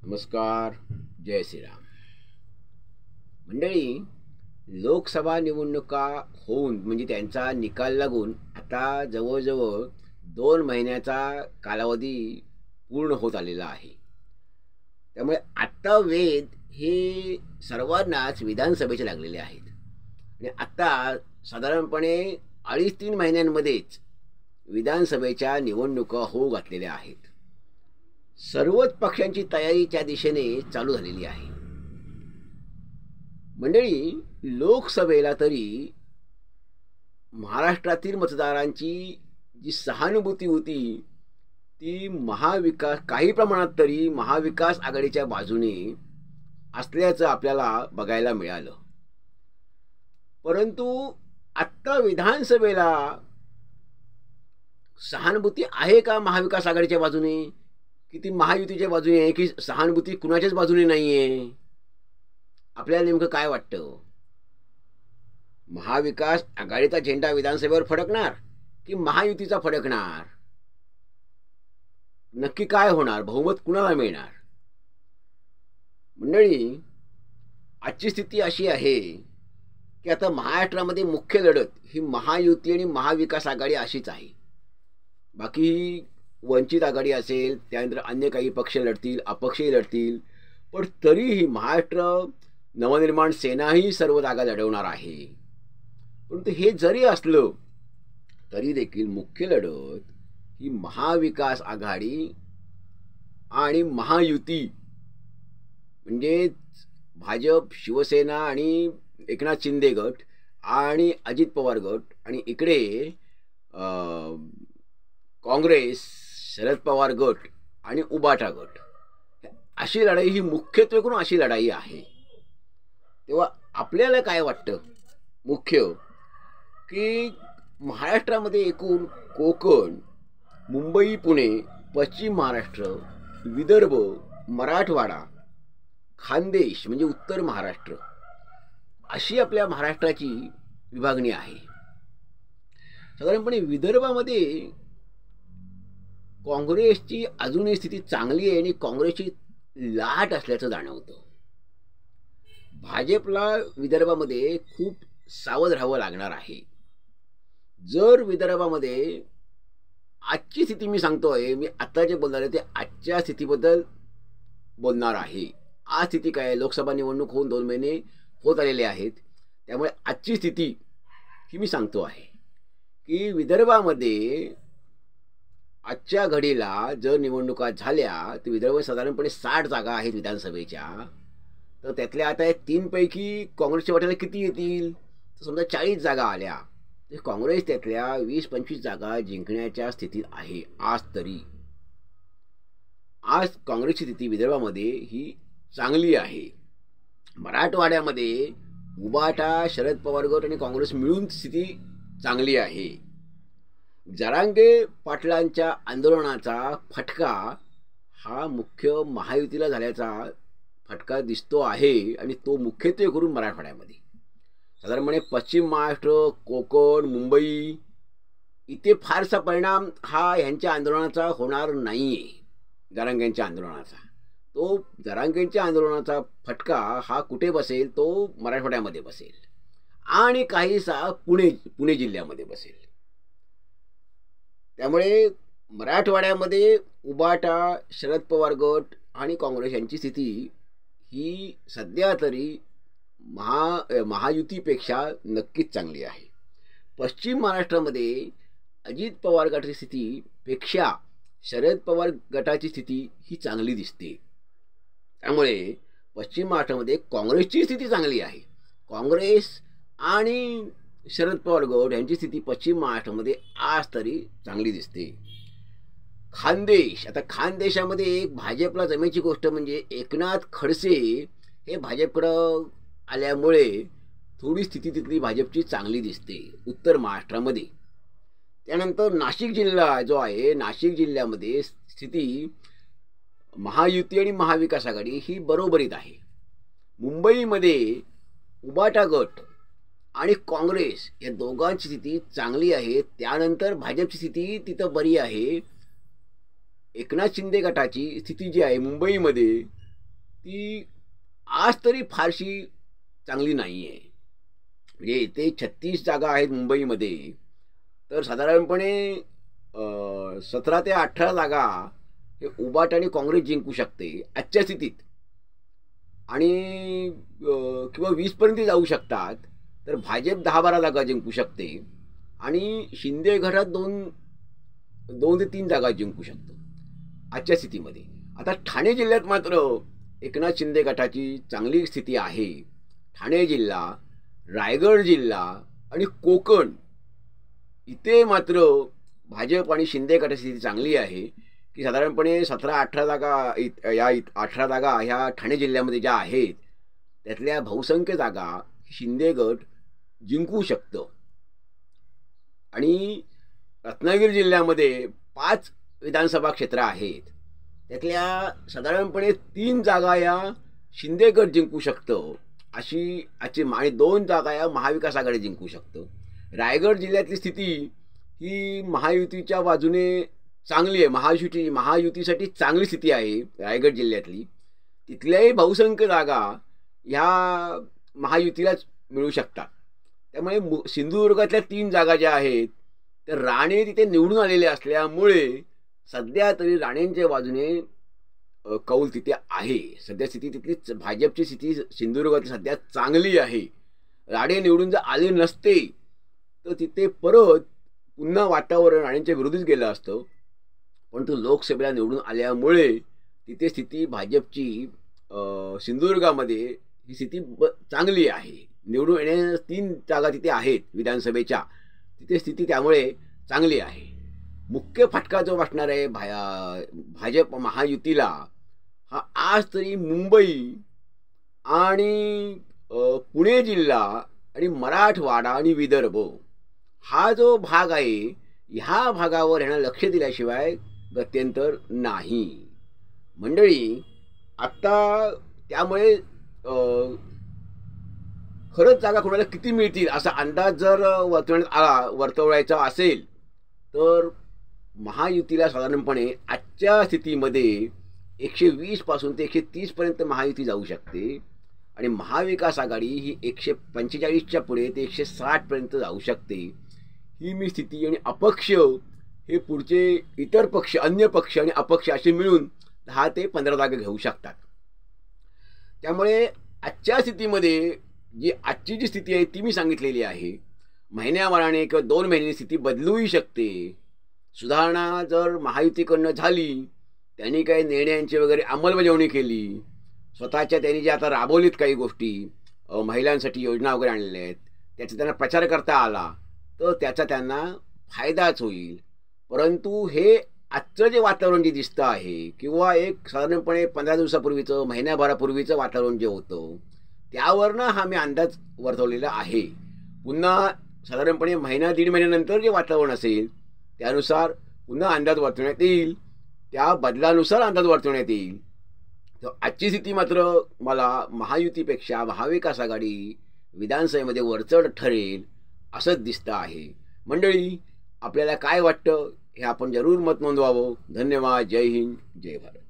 नमस्कार. जय श्रीराम. मंडळी, लोकसभा निवडणुका होऊन म्हणजे त्यांचा निकाल लागून आता जवळजवळ 2 महिन्याचा कालावधी पूर्ण होत आलेला आहे. त्यामुळे आत्ता वेध हे सर्वांनाच विधानसभेचे लागलेले आहेत आणि आत्ता साधारणपणे 2.5-3 महिन्यांमध्येच विधानसभेच्या निवडणुका होऊ घातलेल्या आहेत. सर्वच पक्षांची तयारी त्या दिशेने चालू झालेली आहे. मंडळी, लोकसभेला तरी महाराष्ट्रातील मतदारांची जी सहानुभूती होती ती काही प्रमाणात तरी महाविकास आघाडीच्या बाजूने असल्याचं आपल्याला बघायला मिळालं. परंतु आत्ता विधानसभेला सहानुभूती आहे का महाविकास आघाडीच्या बाजूने, की ती महायुतीच्या बाजूने आहे, की सहानुभूती कुणाच्याच बाजूने नाही आहे? आपल्याला नेमकं काय वाटतं? महाविकास आघाडीचा झेंडा विधानसभेवर फडकणार की महायुतीचा फडकणार? नक्की काय होणार? बहुमत कुणाला मिळणार? मंडळी, आजची स्थिती अशी आहे की आता महाराष्ट्रामध्ये मुख्य लढत ही महायुती आणि महाविकास आघाडी अशीच आहे. बाकी वंचित आघाडी असेल, त्यानंतर अन्य काही पक्ष लढतील, अपक्षही लढतील, पण तरीही महाराष्ट्र नवनिर्माण सेनाही सर्व जागा लढवणार आहे. परंतु हे जरी असलं तरी देखील मुख्य लढत ही महाविकास आघाडी आणि महायुती म्हणजे भाजप, शिवसेना आणि एकनाथ शिंदे गट आणि अजित पवार गट आणि इकडे काँग्रेस, शरद पवार गट आणि उबाटा गट, अशी लढाई ही मुख्यत्वे करून अशी लढाई आहे. तेव्हा आपल्याला काय वाटतं मुख्य, की महाराष्ट्रामध्ये एकूण कोकण, मुंबई, पुणे, पश्चिम महाराष्ट्र, विदर्भ, मराठवाडा, खानदेश म्हणजे उत्तर महाराष्ट्र, अशी आपल्या महाराष्ट्राची विभागणी आहे. साधारणपणे विदर्भामध्ये काँग्रेसची अजूनही स्थिती चांगली आहे आणि काँग्रेसची लाट असल्याचं जाणवतं. भाजपला विदर्भामध्ये खूप सावध राहावं लागणार आहे. जर विदर्भामध्ये आजची स्थिती मी सांगतोय, मी आत्ता जे बोलणार आहे ते आजच्या स्थितीबद्दल बोलणार आहे. आज स्थिती काय आहे? लोकसभा निवडणूक होऊन 2 महिने होत आलेले आहेत. त्यामुळे आजची स्थिती ही मी सांगतो आहे की विदर्भामध्ये आजच्या घडीला जर निवडणुका झाल्या तर विदर्भात साधारणपणे 60 जागा आहेत विधानसभेच्या. तर त्यातल्या आता 3 पैकी काँग्रेसच्या वाट्याला किती येतील? तर समजा 40 जागा आल्या तर काँग्रेस त्यातल्या 20-25 जागा जिंकण्याच्या स्थितीत आहे आज तरी. आज काँग्रेसची स्थिती विदर्भामध्ये ही चांगली आहे. मराठवाड्यामध्ये उबाटा, शरद पवार गट आणि काँग्रेस मिळून स्थिती चांगली आहे. जरांगे पाटलांच्या आंदोलनाचा फटका हा मुख्य महायुतीला झाल्याचा फटका दिसतो आहे आणि तो मुख्यत्वे करून मराठवाड्यामध्ये. साधारणपणे पश्चिम महाराष्ट्र, कोकण, मुंबई इथे फारसा परिणाम हा ह्यांच्या आंदोलनाचा होणार नाही आहे. जरांगेंच्या आंदोलनाचा जरांगेंच्या आंदोलनाचा फटका हा कुठे बसेल? तो मराठवाड्यामध्ये बसेल आणि काहीसा पुणे जिल्ह्यामध्ये बसेल. त्यामुळे मराठवाड्यामध्ये उबाटा, शरद पवार गट आणि काँग्रेस यांची स्थिती ही सध्या तरी महायुतीपेक्षा नक्कीच चांगली आहे. पश्चिम महाराष्ट्रामध्ये अजित पवार गटाची स्थितीपेक्षा शरद पवार गटाची स्थिती ही चांगली दिसते. त्यामुळे पश्चिम महाराष्ट्रामध्ये काँग्रेसची स्थिती चांगली आहे. काँग्रेस आणि शरद पवार गट यांची स्थिती पश्चिम महाराष्ट्रामध्ये आज तरी चांगली दिसते. खानदेशामध्ये एक भाजपला जमेची गोष्ट म्हणजे एकनाथ खडसे हे भाजपकडं आल्यामुळे थोडी स्थिती तिथली भाजपची चांगली दिसते उत्तर महाराष्ट्रामध्ये. त्यानंतर नाशिक जिल्हा जो आहे, नाशिक जिल्ह्यामध्ये स्थिती महायुती आणि महाविकास आघाडी ही बरोबरीत आहे. मुंबईमध्ये उबाटा गट आणि काँग्रेस या दोघांची स्थिती चांगली आहे. त्यानंतर भाजपची स्थिती तिथं बरी आहे. एकनाथ शिंदे गटाची स्थिती जी आहे मुंबईमध्ये ती आज तरी फारशी चांगली नाही आहे. म्हणजे इथे 36 जागा आहेत मुंबईमध्ये, तर साधारणपणे 17 ते 18 जागा हे उबाटा आणि काँग्रेस जिंकू शकते आजच्या स्थितीत. आणि किंवा 20पर्यंत जाऊ शकतात. तर भाजप 10-12 जागा जिंकू शकते आणि शिंदे गटात 2 ते 3 जागा जिंकू शकतो आजच्या स्थितीमध्ये. आता ठाणे जिल्ह्यात मात्र एकनाथ शिंदे गटाची चांगली स्थिती आहे. ठाणे जिल्हा, रायगड जिल्हा आणि कोकण इथे मात्र भाजप आणि शिंदे गटाची स्थिती चांगली आहे की साधारणपणे 17-18 जागा 18 जागा ह्या ठाणे जिल्ह्यामध्ये ज्या आहेत त्यातल्या बहुसंख्य जागा शिंदे गट जिंकू शकतं. आणि रत्नागिरी जिल्ह्यामध्ये 5 विधानसभा क्षेत्र आहेत, त्यातल्या साधारणपणे 3 जागा या शिंदे गट जिंकू शकतं अशी आजची, आणि 2 जागा या महाविकास आघाडी जिंकू शकतं. रायगड जिल्ह्यातली स्थिती ही महायुतीच्या बाजूने चांगली आहे. महायुतीसाठी चांगली स्थिती आहे रायगड जिल्ह्यातली. तिथल्याही बहुसंख्य जागा ह्या महायुतीलाच मिळू शकतात. त्यामुळे सिंधुदुर्गातल्या 3 जागा ज्या आहेत तर राणे तिथे निवडून आलेले असल्यामुळे सध्या तरी राणेंच्या बाजूने कौल तिथे आहे. सध्या स्थिती तिथली भाजपची स्थिती सिंधुदुर्गातली सध्या चांगली आहे. राणे निवडून जर आले नसते तर तिथे परत पुन्हा वातावरण राणेंच्या विरोधीच गेलं असतं. परंतु लोकसभेला निवडून आल्यामुळे तिथे स्थिती भाजपची सिंधुदुर्गामध्ये ही स्थिती चांगली आहे. निवडून येण्या 3 जागा तिथे आहेत विधानसभेच्या, तिथे स्थिती त्यामुळे चांगली आहे. मुख्य फटका जो बसणार आहे भाजप महायुतीला हा आज तरी मुंबई आणि पुणे जिल्हा आणि मराठवाडा आणि विदर्भ हा जो भाग आहे, ह्या भागावर ह्यांना लक्ष दिल्याशिवाय गत्यंतर नाही. मंडळी, आता त्यामुळे खरंच जागा कोणाला किती मिळतील असा अंदाज जर वर्तवायचा असेल तर महायुतीला साधारणपणे आजच्या स्थितीमध्ये 120 पासून ते 130 पर्यंत महायुती जाऊ शकते आणि महाविकास आघाडी ही 145च्या पुढे ते 160 पर्यंत जाऊ शकते. ही मी स्थिती, आणि अपक्ष हे पुढचे इतर पक्ष, अन्य पक्ष आणि अपक्ष असे मिळून 10 ते 15 जागा घेऊ शकतात. त्यामुळे आजच्या स्थितीमध्ये आजची जी स्थिती आहे ती मी सांगितलेली आहे. महिन्याभराने किंवा 2 महिन्यांनी स्थिती बदलूही शकते. सुधारणा जर महायुतीकडनं झाली, त्यांनी काही निर्णयांची वगैरे अंमलबजावणी केली, स्वतःच्या त्यांनी जे आता राबवलीत काही गोष्टी, महिलांसाठी योजना वगैरे आणलेल्या आहेत, त्याचा त्यांना प्रचार करता आला तर त्याचा त्यांना फायदाच होईल. परंतु हे आजचं जे वातावरण जे दिसतं आहे किंवा एक साधारणपणे 15 दिवसापूर्वीचं, महिन्याभरापूर्वीचं वातावरण जे होतं त्यावरनं हा मी अंदाज वर्तवलेला आहे. पुन्हा साधारणपणे महिना 1.5 महिन्यानंतर जे वातावरण असेल त्यानुसार पुन्हा अंदाज वर्तवण्यात येईल, त्या बदलानुसार अंदाज वर्तवण्यात येईल. तर आजची स्थिती मात्र मला महायुतीपेक्षा महाविकास आघाडी विधानसभेमध्ये वरचढ ठरेल असंच दिसतं आहे. मंडळी, आपल्याला काय वाटतं हे आपण जरूर मत नोंदवावं. धन्यवाद. जय हिंद, जय भारत.